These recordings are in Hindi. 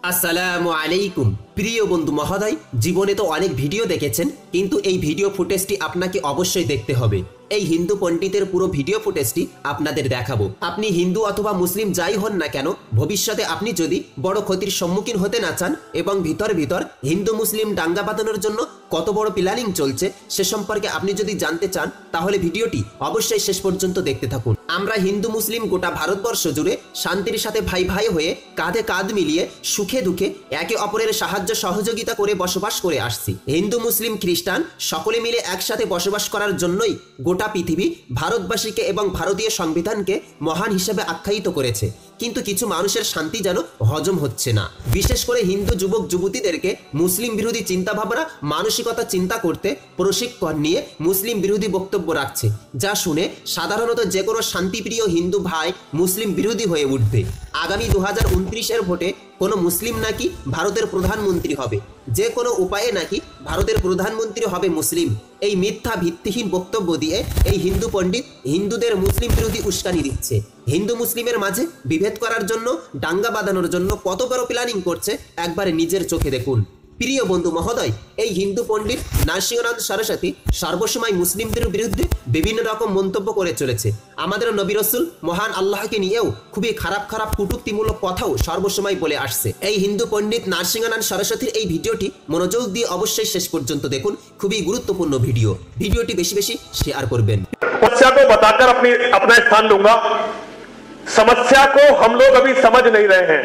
আসসালামু আলাইকুম প্রিয় বন্ধু মহোদয়, জীবনে তো অনেক ভিডিও দেখেছেন, কিন্তু এই ভিডিও ফুটেজটি আপনাকে অবশ্যই দেখতে হবে। এই হিন্দু পণ্ডিতের পুরো ভিডিও ফুটেজটি আপনাদের দেখাবো। আপনি হিন্দু অথবা মুসলিম যাই হন না কেন, ভবিষ্যতে আপনি যদি বড় ক্ষতির সম্মুখীন হতে না চান এবং ভিতর হিন্দু মুসলিম দাঙ্গা বাঁধানোর জন্য কত বড় প্ল্যানিং চলছে সে সম্পর্কে আপনি যদি জানতে চান, তাহলে ভিডিওটি অবশ্যই শেষ পর্যন্ত দেখতে থাকুন। আমরা হিন্দু মুসলিম গোটা ভারতবর্ষ জুড়ে শান্তির সাথে ভাই ভাই হয়ে কাঁধে কাঁধ মিলিয়ে সুখে দুঃখে একে অপরের সাহায্য সহযোগিতা করে বসবাস করে আসছি। হিন্দু মুসলিম খ্রিস্টান সকলে মিলে একসাথে বসবাস করার জন্যই গোটা পৃথিবী ভারতবাসীকে এবং ভারতীয় সংবিধানকে মহান হিসেবে আখ্যায়িত করেছে। কিন্তু কিছু মানুষের শান্তি যেন হজম হচ্ছে না। বিশেষ করে হিন্দু যুবক যুবতীদেরকে মুসলিম বিরোধী চিন্তাভাবনা মানসিকতা চিন্তা করতে প্রশিক্ষণ নিয়ে মুসলিম বিরোধী বক্তব্য রাখছে, যা শুনে সাধারণত যে কোনো শান্তিপ্রিয় হিন্দু ভাই মুসলিম বিরোধী হয়ে উঠবে। আগামী 2029-এর ভোটে কোনো মুসলিম নাকি ভারতের প্রধানমন্ত্রী হবে, যে কোনো উপায়ে নাকি ভারতের প্রধানমন্ত্রী হবে মুসলিম। এই মিথ্যা ভিত্তিহীন বক্তব্য দিয়ে এই হিন্দু পণ্ডিত হিন্দুদের মুসলিম বিরোধী উস্কানি দিচ্ছে। হিন্দু মুসলিমের মাঝে বিভেদ করার জন্য, দাঙ্গা বাঁধানোর জন্য কত বড় প্ল্যানিং করছে একবারে নিজের চোখে দেখুন। প্রিয় বন্ধু মহোদয়, এই হিন্দু পণ্ডিত নরসিংহানন্দ সরস্বতী সর্বসময় মুসলিমদের বিরুদ্ধে বিভিন্ন রকম মন্তব্য করে চলেছে। আমাদের নবী রাসূল মহান আল্লাহকে নিয়েও খুবই খারাপ কটূক্তিমূলক কথাও সর্বসময় বলে আসছে। এই হিন্দু পণ্ডিত নরসিংহানন্দ সরস্বতীর এই ভিডিওটি মনোযোগ দিয়ে অবশ্যই শেষ পর্যন্ত দেখুন, খুবই গুরুত্বপূর্ণ ভিডিওটি বেশি বেশি শেয়ার করবেন। समस्या को बताकर अपना स्थान लूंगा। समस्या को हम लोग अभी समझ नहीं रहे हैं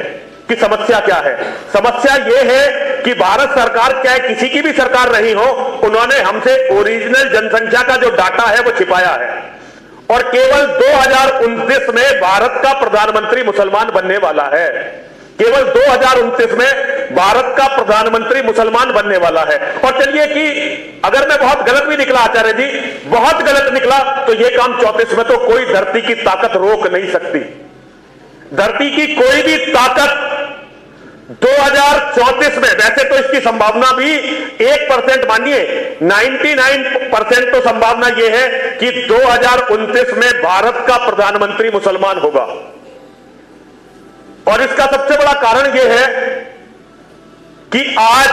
कि समस्या क्या है। समस्या यह है कि भारत सरकार, चाहे किसी की भी सरकार रही हो, उन्होंने हमसे ओरिजिनल जनसंख्या का जो डाटा है वो छिपाया है और केवल 2029 में भारत का प्रधानमंत्री मुसलमान बनने वाला है। केवल 2029 में भारत का प्रधानमंत्री मुसलमान बनने वाला है। और चलिए कि अगर मैं बहुत गलत भी निकला आचार्य जी, बहुत गलत निकला, तो यह काम 34 में तो कोई धरती की ताकत रोक नहीं सकती। धरती की कोई भी ताकत 2034 में, वैसे तो इसकी संभावना भी 1% मानिए, 99% तो संभावना यह है कि 2029 में भारत का प्रधानमंत्री मुसलमान होगा। और इसका सबसे बड़ा कारण यह है कि आज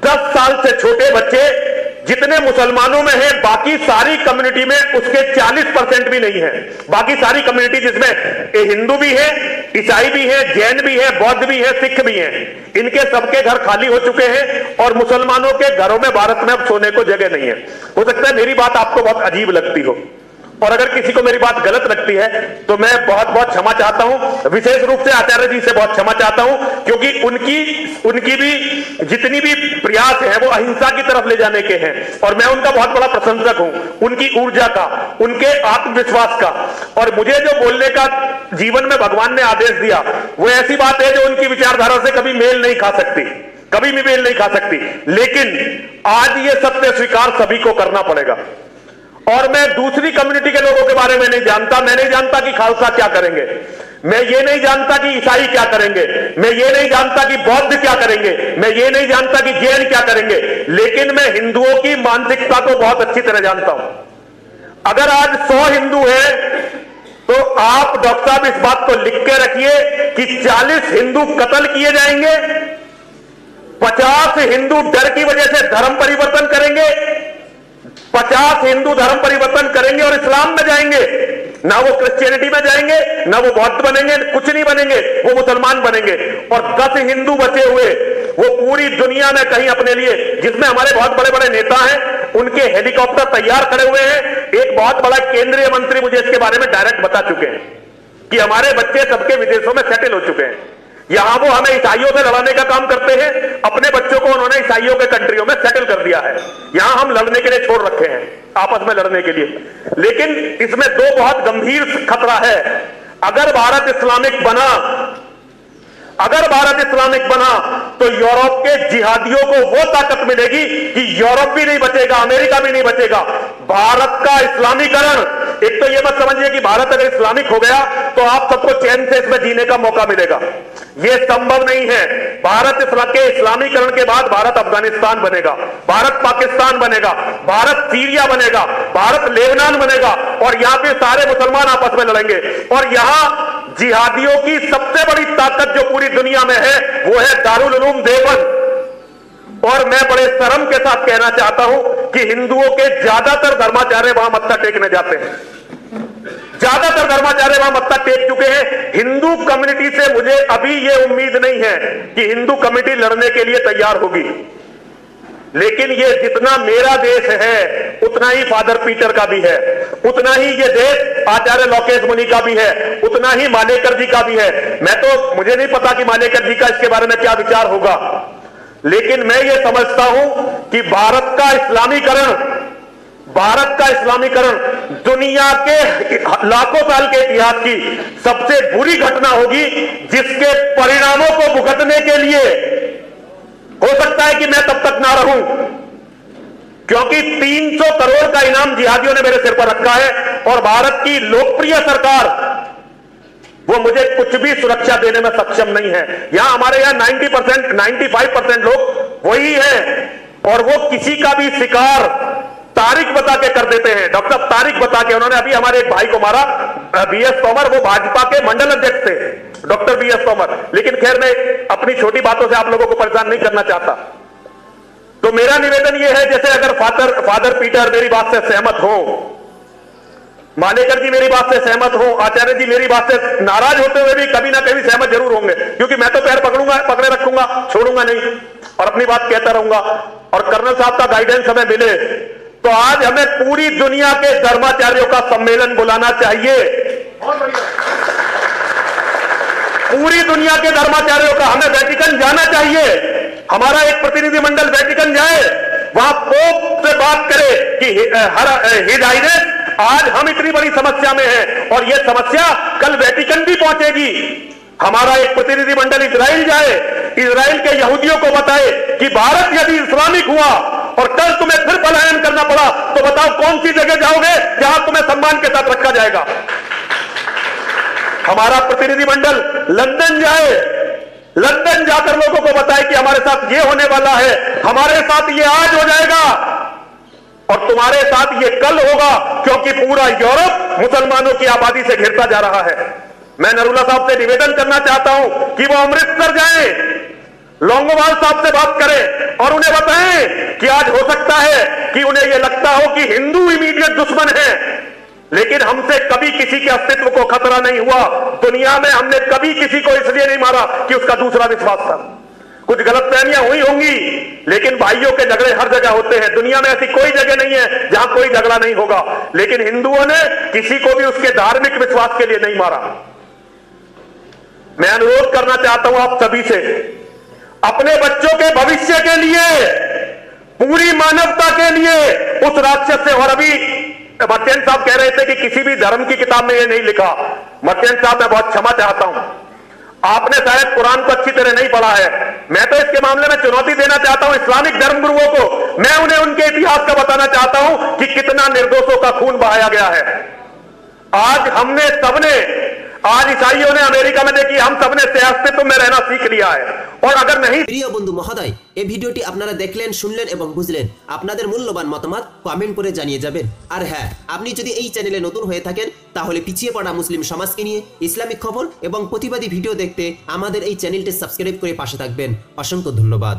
10 साल से छोटे बच्चे जितने मुसलमानों में हैं, बाकी सारी कम्युनिटी में उसके 40% भी नहीं है। बाकी सारी कम्युनिटी जिसमें हिंदू भी है, ईसाई भी है, जैन भी है, बौद्ध भी है, सिख भी है, इनके सबके घर खाली हो चुके हैं और मुसलमानों के घरों में भारत में अब सोने को जगह नहीं है। हो सकता है मेरी बात आपको बहुत अजीब लगती हो, और अगर किसी को मेरी बात गलत लगती है तो मैं बहुत बहुत क्षमा चाहता हूं। विशेष रूप से आचार्य जी से बहुत क्षमा चाहता हूं, क्योंकि उनकी भी जितनी भी प्रयास है वो अहिंसा की तरफ ले जाने के हैं और मैं उनका बहुत बड़ा प्रशंसक हूं, उनकी ऊर्जा का, उनके आत्मविश्वास का। और मुझे जो बोलने का जीवन में भगवान ने आदेश दिया वो ऐसी बात है जो उनकी विचारधारा से कभी मेल नहीं खा सकती, कभी भी मेल नहीं खा सकती। लेकिन आज ये सत्य स्वीकार सभी को करना पड़ेगा। और मैं दूसरी कम्युनिटी के लोगों के बारे में नहीं जानता। मैं नहीं जानता कि खालसा क्या करेंगे, मैं ये नहीं जानता कि ईसाई क्या करेंगे, मैं ये नहीं जानता कि बौद्ध क्या करेंगे, मैं ये नहीं जानता कि जैन क्या करेंगे, लेकिन मैं हिंदुओं की मानसिकता को बहुत अच्छी तरह जानता हूं। अगर आज 100 हिंदू हैं तो आप डॉक्टर साहब इस बात को लिख के रखिए कि 40 हिंदू कत्ल किए जाएंगे, 50 हिंदू डर की वजह से धर्म परिवर्तन करेंगे, 50 हिंदू धर्म परिवर्तन करेंगे और इस्लाम में जाएंगे। ना वो क्रिश्चियनिटी में जाएंगे, ना वो बौद्ध बनेंगे, कुछ नहीं बनेंगे, वो मुसलमान बनेंगे। और 10 हिंदू बचे हुए वो पूरी दुनिया में कहीं अपने लिए, जिसमें हमारे बहुत बड़े बड़े नेता हैं, उनके हेलीकॉप्टर तैयार खड़े हुए हैं। एक बहुत बड़ा केंद्रीय मंत्री मुझे इसके बारे में डायरेक्ट बता चुके हैं कि हमारे बच्चे सबके विदेशों में सेटल हो चुके हैं। यहां वो हमें ईसाइयों से लड़ाने का काम करते हैं, अपने बच्चों को उन्होंने ईसाइयों के कंट्रियों में सेटल कर दिया है। यहां हम लड़ने के लिए छोड़ रखे हैं, आपस में लड़ने के लिए। लेकिन इसमें दो बहुत गंभीर खतरा है। अगर भारत इस्लामिक बना तो यूरोप के जिहादियों को वो ताकत मिलेगी कि यूरोप भी नहीं बचेगा, अमेरिका भी नहीं बचेगा। भारत का इस्लामीकरण, एक तो ये मत समझिए कि भारत अगर इस्लामिक हो गया तो आप सबको चैन से इसमें जीने का मौका मिलेगा, ये संभव नहीं है। भारत के इस्लामीकरण के बाद भारत अफगानिस्तान बनेगा, भारत पाकिस्तान बनेगा, भारत सीरिया बनेगा, भारत लेबनान बनेगा और यहां पे सारे मुसलमान आपस में लड़ेंगे। और यहां जिहादियों की सबसे बड़ी ताकत जो पूरी दुनिया में है वो है दारुल उलूम देवबंद। और मैं बड़े शर्म के साथ कहना चाहता हूं कि हिंदुओं के ज्यादातर धर्माचार्य वहां मत्था टेकने जाते हैं, ज्यादातर धर्माचार्य वहां मत्था टेक चुके हैं। हिंदू कम्युनिटी से मुझे अभी यह उम्मीद नहीं है कि हिंदू कम्युनिटी लड़ने के लिए तैयार होगी, लेकिन ये जितना मेरा देश है उतना ही फादर पीटर का भी है, उतना ही ये देश आचार्य लोकेश मुनि का भी है, उतना ही मालेकर जी का भी है। मुझे नहीं पता कि मालेकर जी का इसके बारे में क्या विचार होगा, लेकिन मैं ये समझता हूं कि भारत का इस्लामीकरण दुनिया के लाखों साल के इतिहास की सबसे बुरी घटना होगी, जिसके परिणामों को भुगतने के लिए हो सकता है कि मैं तब तक ना रहूं, क्योंकि 300 करोड़ का इनाम जिहादियों ने मेरे सिर पर रखा है और भारत की लोकप्रिय सरकार वो मुझे कुछ भी सुरक्षा देने में सक्षम नहीं है। यहां हमारे यहां 90%, 95% लोग वही हैं और वो किसी का भी शिकार तारीख बता के कर देते हैं। डॉक्टर साहब तारीख बता के, उन्होंने अभी हमारे एक भाई को मारा, बीएस तोमर, वो भाजपा के मंडल अध्यक्ष थे, डॉक्टर बीएस तोमर। लेकिन खैर मैं अपनी छोटी बातों से आप लोगों को परेशान नहीं करना चाहता। तो मेरा निवेदन यह है, जैसे अगर फादर पीटर मेरी बात से सहमत हो, मालेकर जी मेरी बात से सहमत हो, आचार्य जी मेरी बात से नाराज होते हुए भी कभी ना कभी सहमत जरूर होंगे, क्योंकि मैं तो पैर पकड़े रखूंगा, छोड़ूंगा नहीं और अपनी बात कहता रहूंगा। और कर्नल साहब का गाइडेंस हमें मिले तो आज हमें पूरी दुनिया के धर्माचार्यों का सम्मेलन बुलाना चाहिए, पूरी दुनिया के धर्माचार्यों का। हमें वेटिकन जाना चाहिए, हमारा एक प्रतिनिधिमंडल वेटिकन जाए, वहां पोप से बात करे कि हिज हाइनेस आज हम इतनी बड़ी समस्या में हैं और यह समस्या कल वेटिकन भी पहुंचेगी। हमारा एक प्रतिनिधिमंडल इजराइल जाए, इजराइल के यहूदियों को बताए कि भारत यदि इस्लामिक हुआ और कल तुम्हें फिर पलायन करना पड़ा तो बताओ कौन सी जगह जाओगे जहां तुम्हें सम्मान के साथ रखा जाएगा। हमारा प्रतिनिधिमंडल लंदन जाए, लंदन जाकर लोगों को बताए कि हमारे साथ ये होने वाला है, हमारे साथ ये आज हो जाएगा और तुम्हारे साथ ये कल होगा, क्योंकि पूरा यूरोप मुसलमानों की आबादी से घिरता जा रहा है। मैं नरूला साहब से निवेदन करना चाहता हूं कि वो अमृतसर जाएं, लोंगोवाल साहब से बात करें और उन्हें बताएं कि आज हो सकता है कि उन्हें यह लगता हो कि हिंदू इमीडिएट दुश्मन है, लेकिन हमसे कभी किसी के अस्तित्व को खतरा नहीं हुआ। दुनिया में हमने कभी किसी को इसलिए नहीं मारा कि उसका दूसरा विश्वास था। कुछ गलतफहमियां हुई होंगी, लेकिन भाइयों के झगड़े हर जगह होते हैं। दुनिया में ऐसी कोई जगह नहीं है जहां कोई झगड़ा नहीं होगा, लेकिन हिंदुओं ने किसी को भी उसके धार्मिक विश्वास के लिए नहीं मारा। मैं अनुरोध करना चाहता हूं आप सभी से, अपने बच्चों के भविष्य के लिए, पूरी मानवता के लिए उस राक्षस से। और अभी मर्चेंट साहब कह रहे थे कि किसी भी धर्म की किताब में ये नहीं लिखा। मर्चेंट साहब मैं बहुत क्षमा चाहता हूं, आपने शायद कुरान को अच्छी तरह नहीं पढ़ा है। मैं तो इसके मामले में चुनौती देना चाहता हूं इस्लामिक धर्मगुरुओं को। मैं उन्हें उनके इतिहास का बताना चाहता हूं कि कितना निर्दोषों का खून बहाया गया है। आज हमने सबने, आज ईसाइयों ने अमेरिका में देखिए, हम सबने सहअस्तित्व में रहना सीख लिया है। और अगर नहीं, প্রিয় বন্ধু মহোদয়, এই ভিডিওটি আপনারা দেখলেন, শুনলেন এবং বুঝলেন। আপনাদের মূল্যবান মতামত কমেন্ট করে জানিয়ে যাবেন। আর হ্যাঁ, আপনি যদি এই চ্যানেলে নতুন হয়ে থাকেন তাহলে পিছিয়ে পড়া মুসলিম সমাজকে নিয়ে ইসলামিক খবর এবং প্রতিবাদী ভিডিও দেখতে আমাদের এই চ্যানেলটি সাবস্ক্রাইব করে পাশে থাকবেন। অসংখ্য ধন্যবাদ।